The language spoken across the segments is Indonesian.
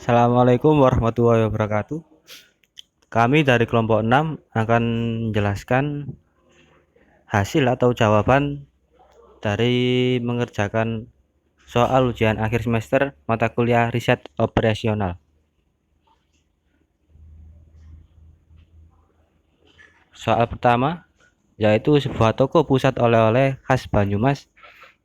Assalamualaikum warahmatullahi wabarakatuh. Kami dari kelompok 6 akan menjelaskan hasil atau jawaban dari mengerjakan soal ujian akhir semester mata kuliah riset operasional. Soal pertama yaitu sebuah toko pusat oleh-oleh khas Banyumas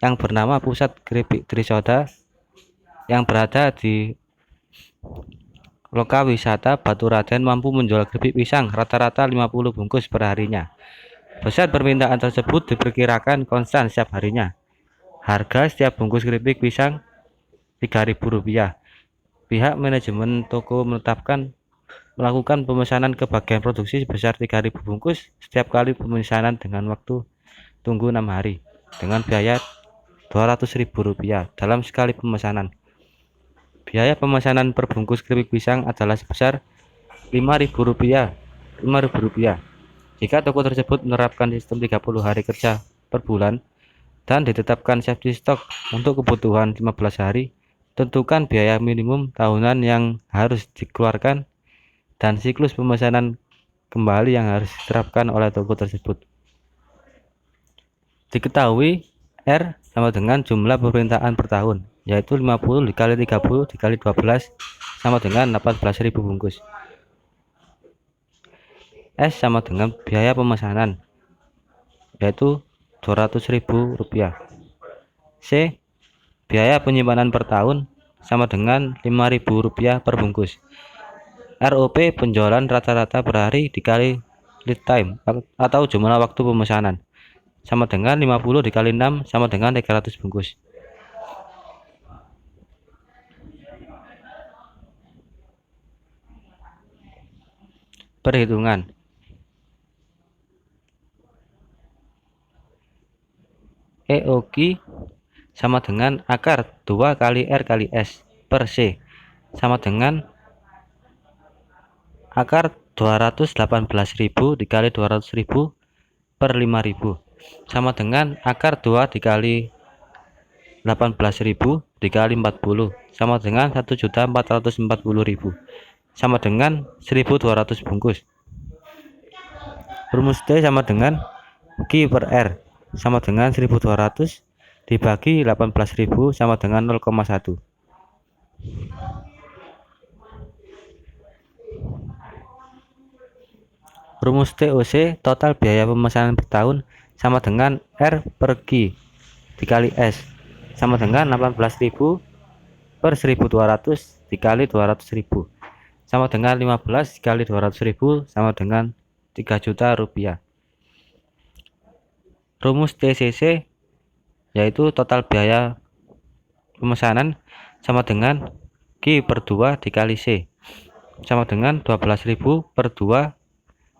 yang bernama Pusat Keripik Trisoda yang berada di lokal wisata Baturaden mampu menjual keripik pisang rata-rata 50 bungkus per harinya. Besar permintaan tersebut diperkirakan konstan setiap harinya. Harga setiap bungkus keripik pisang Rp3.000. Pihak manajemen toko melakukan pemesanan ke bagian produksi sebesar 3.000 bungkus setiap kali pemesanan dengan waktu tunggu 6 hari dengan biaya Rp200.000 dalam sekali pemesanan. Biaya pemesanan per bungkus keripik pisang adalah sebesar Rp5.000. Jika toko tersebut menerapkan sistem 30 hari kerja per bulan dan ditetapkan safety stock untuk kebutuhan 15 hari, tentukan biaya minimum tahunan yang harus dikeluarkan dan siklus pemesanan kembali yang harus diterapkan oleh toko tersebut. Diketahui R sama dengan jumlah permintaan per tahun, yaitu 50 dikali 30 dikali 12 sama dengan 18.000 bungkus. S sama dengan biaya pemesanan, yaitu Rp200.000. C. Biaya penyimpanan per tahun sama dengan Rp5.000 per bungkus. ROP penjualan rata-rata per hari dikali lead time atau jumlah waktu pemesanan sama dengan 50 dikali 6 sama dengan 300 bungkus. Perhitungan. EOQ sama dengan akar 2 kali R kali S per C sama dengan akar 218.000 dikali 200.000 per 5.000 sama dengan akar 2 dikali 18.000 dikali 40 sama dengan 1.440.000 sama dengan 1.200 bungkus. Rumus T sama dengan Q per R sama dengan 1.200 dibagi 18.000 sama dengan 0,1. Rumus TOC total biaya pemesanan per tahun sama dengan R per Q dikali S sama dengan 18.000 per 1.200 dikali 200.000 sama dengan 15 dikali 200.000 sama dengan 3 juta rupiah. Rumus TCC yaitu total biaya pemesanan sama dengan Q per 2 dikali C sama dengan 12.000 per 2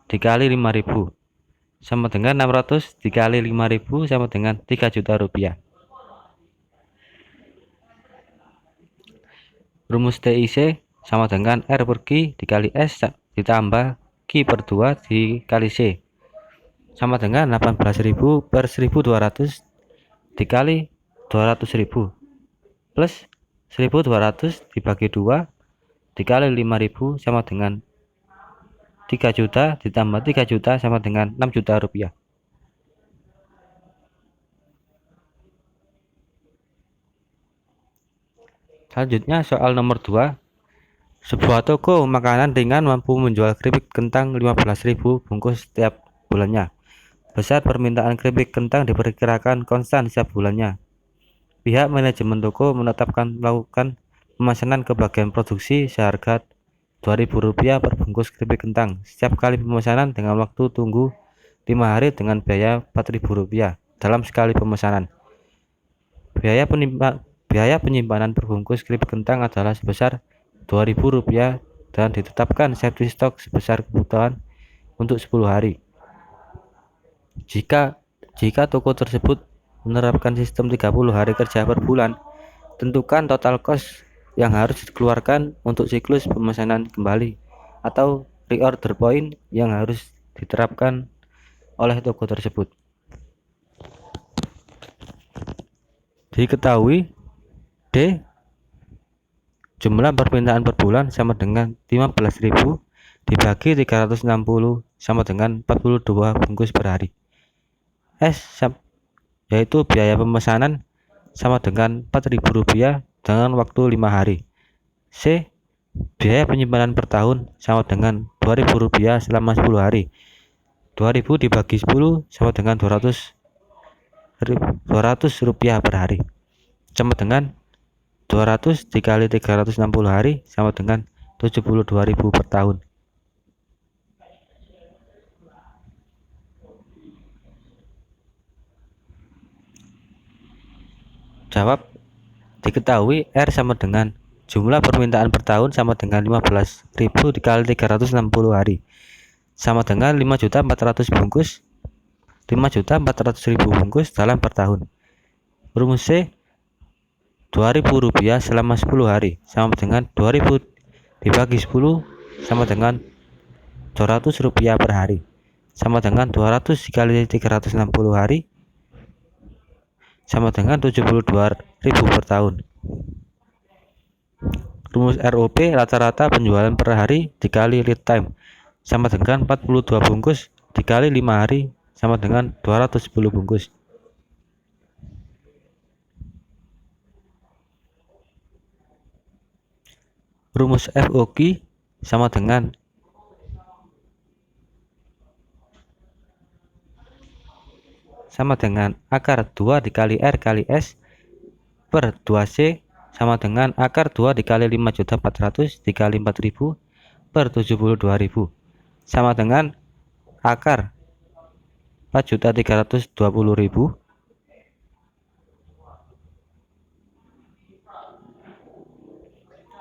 dikali 5.000 sama dengan 600 dikali 5.000 sama dengan 3 juta rupiah. Rumus TIC sama dengan R per Q dikali S ditambah Q per 2 dikali C sama dengan 18.000 per 1.200 dikali 200.000 plus 1.200 dibagi 2 dikali 5.000 sama dengan 3 juta ditambah 3 juta sama dengan 6 juta rupiah. Selanjutnya soal nomor 2. Sebuah toko makanan ringan mampu menjual keripik kentang 15.000 bungkus setiap bulannya. Besar permintaan keripik kentang diperkirakan konstan setiap bulannya. Pihak manajemen toko melakukan pemesanan ke bagian produksi seharga Rp2.000 per bungkus keripik kentang setiap kali pemesanan dengan waktu tunggu 5 hari dengan biaya Rp4.000 dalam sekali pemesanan. Biaya penyimpanan per bungkus keripik kentang adalah sebesar Rp2.000 dan ditetapkan safety stock sebesar kebutuhan untuk 10 hari. Jika toko tersebut menerapkan sistem 30 hari kerja per bulan, tentukan total cost yang harus dikeluarkan untuk siklus pemesanan kembali atau reorder point yang harus diterapkan oleh toko tersebut. Diketahui D Jumlah permintaan per bulan sama dengan 15.000 dibagi 360 sama dengan 42 bungkus per hari. Yaitu biaya pemesanan sama dengan Rp4.000 dengan waktu 5 hari. C. Biaya penyimpanan per tahun sama dengan Rp2.000 selama 10 hari. 2000 dibagi 10 sama dengan 200 rupiah per hari, sama dengan 200 dikali 360 hari sama dengan 72.000 per tahun. Jawab. Diketahui R sama dengan jumlah permintaan per tahun sama dengan 15.000 dikali 360 hari sama dengan 5.400.000 bungkus, 5.400.000 bungkus dalam per tahun. Rumus C. Rp2.000 selama 10 hari sama dengan 2000 dibagi 10 sama dengan Rp200 per hari, sama dengan 200 dikali 360 hari sama dengan 72.000 per tahun. Rumus ROP rata-rata penjualan per hari dikali lead time sama dengan 42 bungkus dikali 5 hari sama dengan 210 bungkus. Rumus FOQ sama dengan akar 2 dikali R kali S per 2C sama dengan akar 2 dikali 5.400 dikali 4.000 per 72.000 sama dengan akar 4.320.000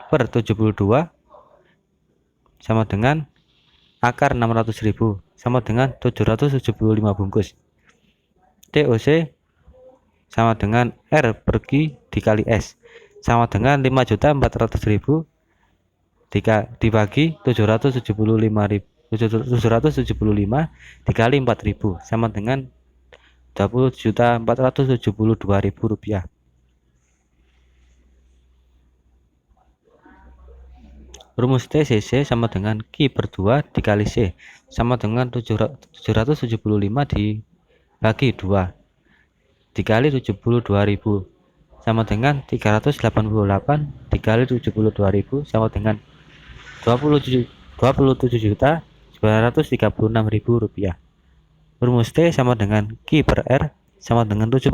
per 72 sama dengan akar 600.000 sama dengan 775 bungkus. TOC sama dengan R per Q dikali S sama dengan 5.400.000 dibagi 775 dikali 4.000 sama dengan 20.472.000 rupiah. Rumus TCC sama dengan Q per 2 dikali C sama dengan 775 dibagi 2 dikali 72.000 sama dengan 388 dikali 72.000 sama dengan 27.936.000 rupiah. Rumus T sama dengan Q per R sama dengan 75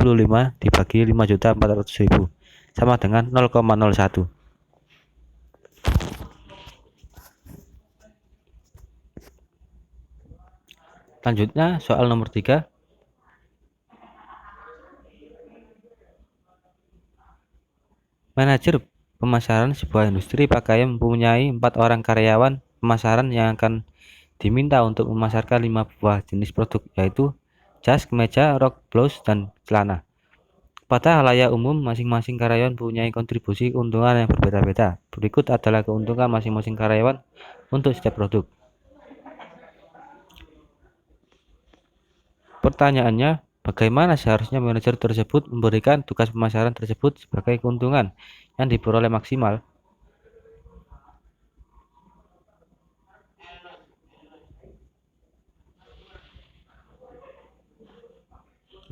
dibagi 5.400.000 sama dengan 0,01. Selanjutnya soal nomor 3. Manajer pemasaran sebuah industri pakaian mempunyai 4 orang karyawan pemasaran yang akan diminta untuk memasarkan 5 buah jenis produk, yaitu jas, kemeja, rok, blouse, dan celana. Pada halayak umum, masing-masing karyawan mempunyai kontribusi keuntungan yang berbeda-beda. Berikut adalah keuntungan masing-masing karyawan untuk setiap produk. Pertanyaannya, bagaimana seharusnya manajer tersebut memberikan tugas pemasaran tersebut sebagai keuntungan yang diperoleh maksimal?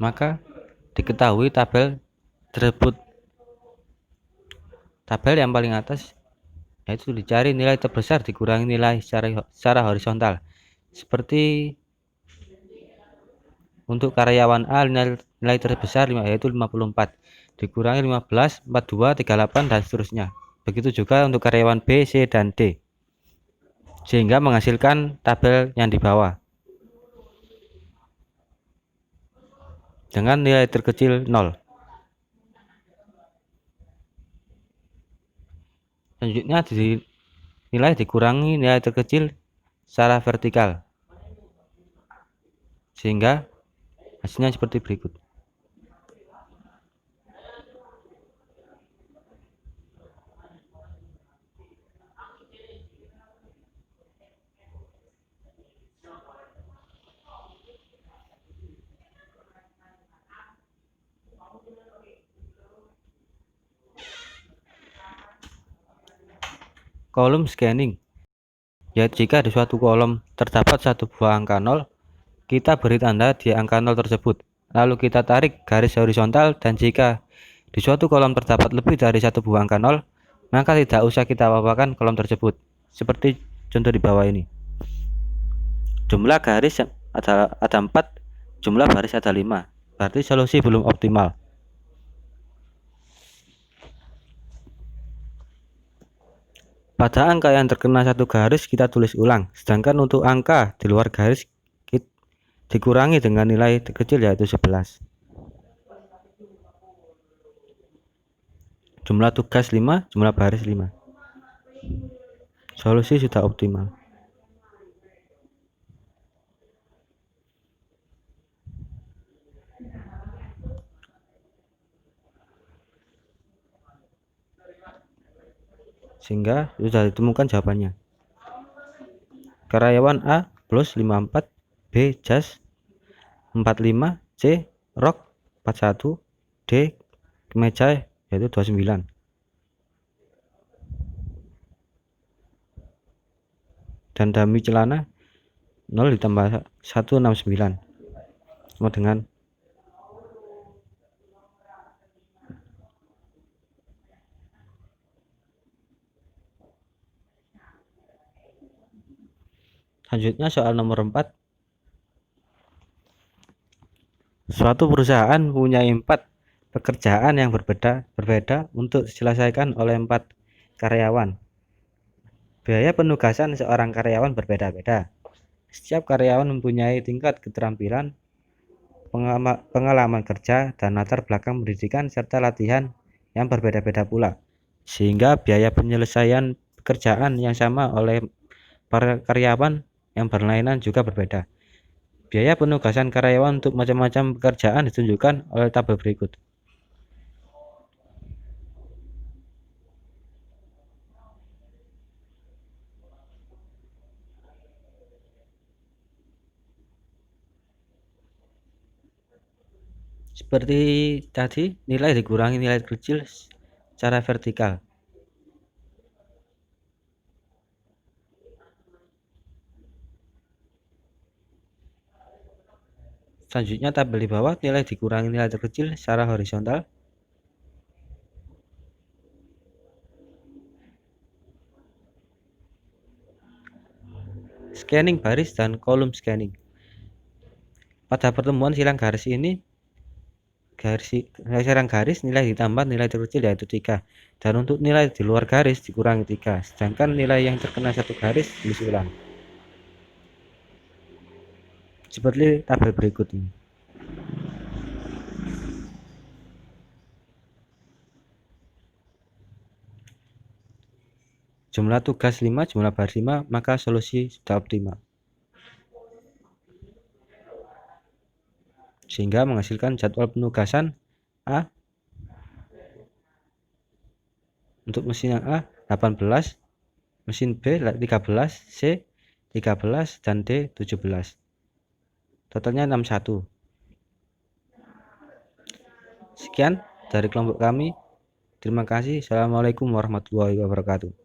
Maka diketahui tabel tersebut. Tabel yang paling atas yaitu dicari nilai terbesar dikurangi nilai secara horizontal. Seperti untuk karyawan A, nilai terbesar yaitu 54 dikurangi 15, 42, 38, dan seterusnya. Begitu juga untuk karyawan B, C, dan D, sehingga menghasilkan tabel yang di bawah dengan nilai terkecil 0. Selanjutnya nilai dikurangi nilai terkecil secara vertikal, sehingga hasilnya seperti berikut. kolom scanning, yaitu jika di suatu kolom terdapat satu buah angka 0, kita beri tanda di angka 0 tersebut. Lalu kita tarik garis horizontal, dan jika di suatu kolom terdapat lebih dari satu buah angka 0, maka tidak usah kita apa-apakan kolom tersebut. Seperti contoh di bawah ini. Jumlah garis ada 4, jumlah baris ada 5. Berarti solusi belum optimal. Pada angka yang terkena satu garis kita tulis ulang, sedangkan untuk angka di luar garis dikurangi dengan nilai terkecil yaitu 11. Jumlah tugas 5, jumlah baris 5. Solusi sudah optimal. Sehingga sudah ditemukan jawabannya. Karyawan A plus 54, B jas 45, C rok 41, D kemeja yaitu 29. Dan dami celana 0 ditambah 169 sama dengan selanjutnya soal nomor 4. Suatu perusahaan mempunyai 4 pekerjaan yang berbeda untuk diselesaikan oleh 4 karyawan. Biaya penugasan seorang karyawan berbeda-beda. Setiap karyawan mempunyai tingkat keterampilan, pengalaman kerja, dan latar belakang pendidikan serta latihan yang berbeda-beda pula. Sehingga biaya penyelesaian pekerjaan yang sama oleh para karyawan yang berlainan juga berbeda. Biaya penugasan karyawan untuk macam-macam pekerjaan ditunjukkan oleh tabel berikut. Seperti tadi, nilai dikurangi nilai kecil secara vertikal. Selanjutnya tabel di bawah, nilai dikurangi nilai terkecil secara horizontal. Scanning baris dan kolom scanning. Pada pertemuan silang garis ini, silang garis nilai ditambah nilai terkecil yaitu 3, dan untuk nilai di luar garis dikurangi 3, sedangkan nilai yang terkena satu garis tulis ulang. Seperti tabel berikut ini. Jumlah tugas 5, jumlah baris 5, maka solusi sudah optimal. Sehingga menghasilkan jadwal penugasan A untuk mesin yang A 18, mesin B 13, C 13, dan D 17. Totalnya 61. Sekian dari kelompok kami. Terima kasih. Assalamualaikum warahmatullahi wabarakatuh.